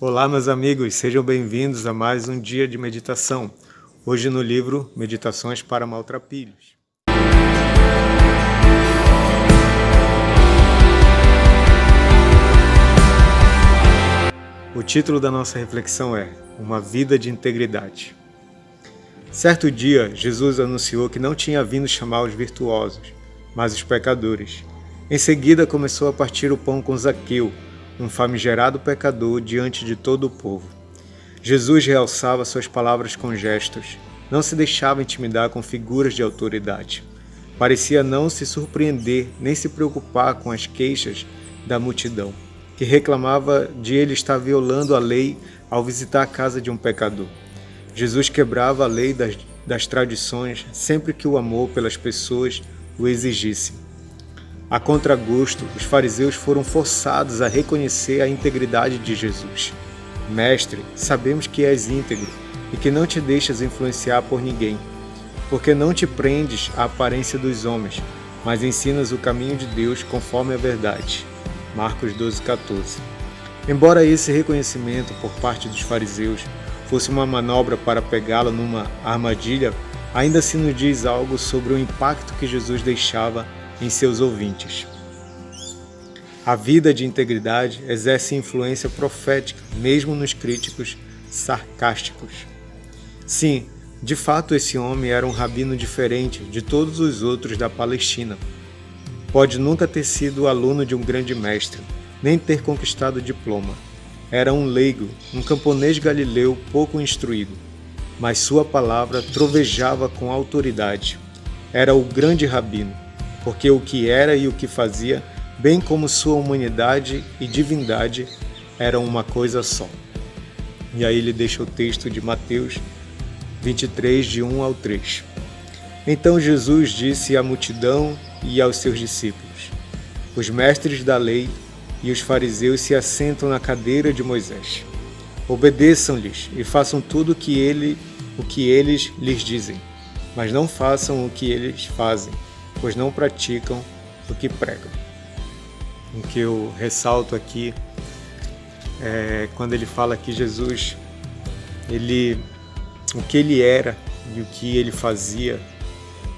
Olá, meus amigos, sejam bem-vindos a mais um dia de meditação. Hoje no livro Meditações para Maltrapilhos. O título da nossa reflexão é Uma Vida de Integridade. Certo dia, Jesus anunciou que não tinha vindo chamar os virtuosos, mas os pecadores. Em seguida, começou a partir o pão com Zaqueu, um famigerado pecador diante de todo o povo. Jesus realçava suas palavras com gestos, não se deixava intimidar com figuras de autoridade. Parecia não se surpreender nem se preocupar com as queixas da multidão, que reclamava de ele estar violando a lei ao visitar a casa de um pecador. Jesus quebrava a lei das tradições sempre que o amor pelas pessoas o exigisse. A contragosto, os fariseus foram forçados a reconhecer a integridade de Jesus. Mestre, sabemos que és íntegro e que não te deixas influenciar por ninguém, porque não te prendes à aparência dos homens, mas ensinas o caminho de Deus conforme a verdade. Marcos 12:14. Embora esse reconhecimento por parte dos fariseus fosse uma manobra para pegá-lo numa armadilha, ainda assim nos diz algo sobre o impacto que Jesus deixava em seus ouvintes. A vida de integridade exerce influência profética, mesmo nos críticos sarcásticos. Sim, de fato esse homem era um rabino diferente de todos os outros da Palestina. Pode nunca ter sido aluno de um grande mestre, nem ter conquistado diploma. Era um leigo, um camponês galileu pouco instruído, mas sua palavra trovejava com autoridade. Era o grande rabino, porque o que era e o que fazia, bem como sua humanidade e divindade, eram uma coisa só. E aí ele deixa o texto de Mateus 23, de 1 ao 3. Então Jesus disse à multidão e aos seus discípulos: Os mestres da lei e os fariseus se assentam na cadeira de Moisés. Obedeçam-lhes e façam tudo o que eles lhes dizem, mas não façam o que eles fazem, pois não praticam o que pregam. O que eu ressalto aqui é quando ele fala que Jesus, o que ele era e o que ele fazia,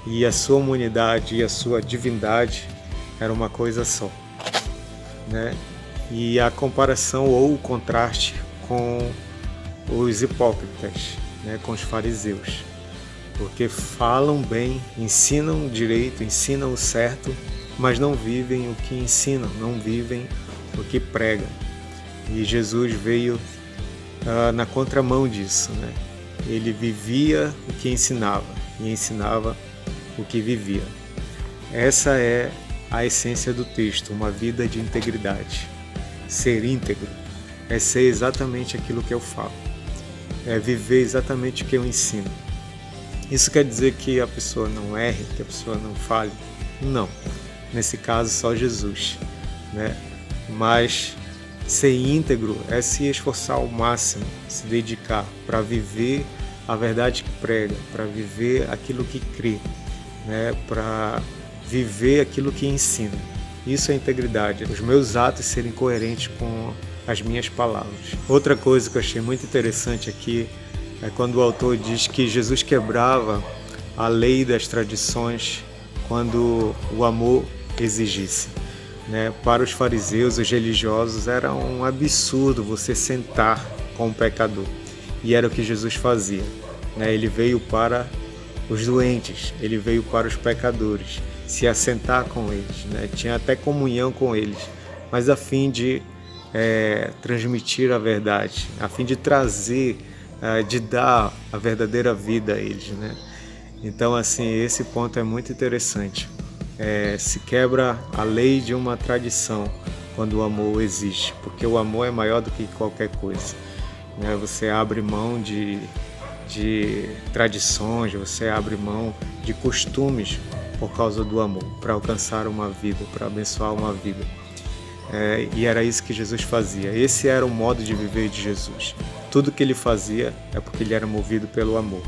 e a sua humanidade e a sua divindade era uma coisa só, né? E a comparação ou o contraste com os hipócritas, né? Com os fariseus. Porque falam bem, ensinam direito, ensinam o certo, mas não vivem o que ensinam, não vivem o que pregam. E Jesus veio na contramão disso, né? Ele vivia o que ensinava e ensinava o que vivia. Essa é a essência do texto, uma vida de integridade. Ser íntegro é ser exatamente aquilo que eu falo, é viver exatamente o que eu ensino. Isso quer dizer que a pessoa não erre, que a pessoa não fale? Não. Nesse caso, só Jesus, né? Mas ser íntegro é se esforçar ao máximo, se dedicar para viver a verdade que prega, para viver aquilo que crê, né? Para viver aquilo que ensina. Isso é integridade. Os meus atos serem coerentes com as minhas palavras. Outra coisa que eu achei muito interessante aqui é quando o autor diz que Jesus quebrava a lei das tradições quando o amor exigisse, né? Para os fariseus, os religiosos, era um absurdo você sentar com um pecador. E era o que Jesus fazia, né? Ele veio para os doentes, ele veio para os pecadores, se assentar com eles, né? Tinha até comunhão com eles, mas a fim de transmitir a verdade, a fim de trazer, de dar a verdadeira vida a eles, né? Então, assim, esse ponto é muito interessante. Se quebra a lei de uma tradição quando o amor existe, porque o amor é maior do que qualquer coisa, né? Você abre mão de tradições, você abre mão de costumes por causa do amor, para alcançar uma vida, para abençoar uma vida. E era isso que Jesus fazia. Esse era o modo de viver de Jesus. Tudo que ele fazia é porque ele era movido pelo amor.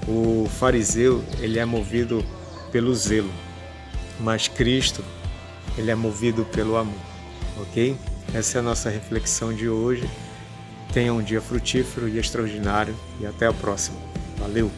O fariseu, ele é movido pelo zelo, mas Cristo, ele é movido pelo amor, ok? Essa é a nossa reflexão de hoje Tenha um dia frutífero e extraordinário e até a próxima. Valeu!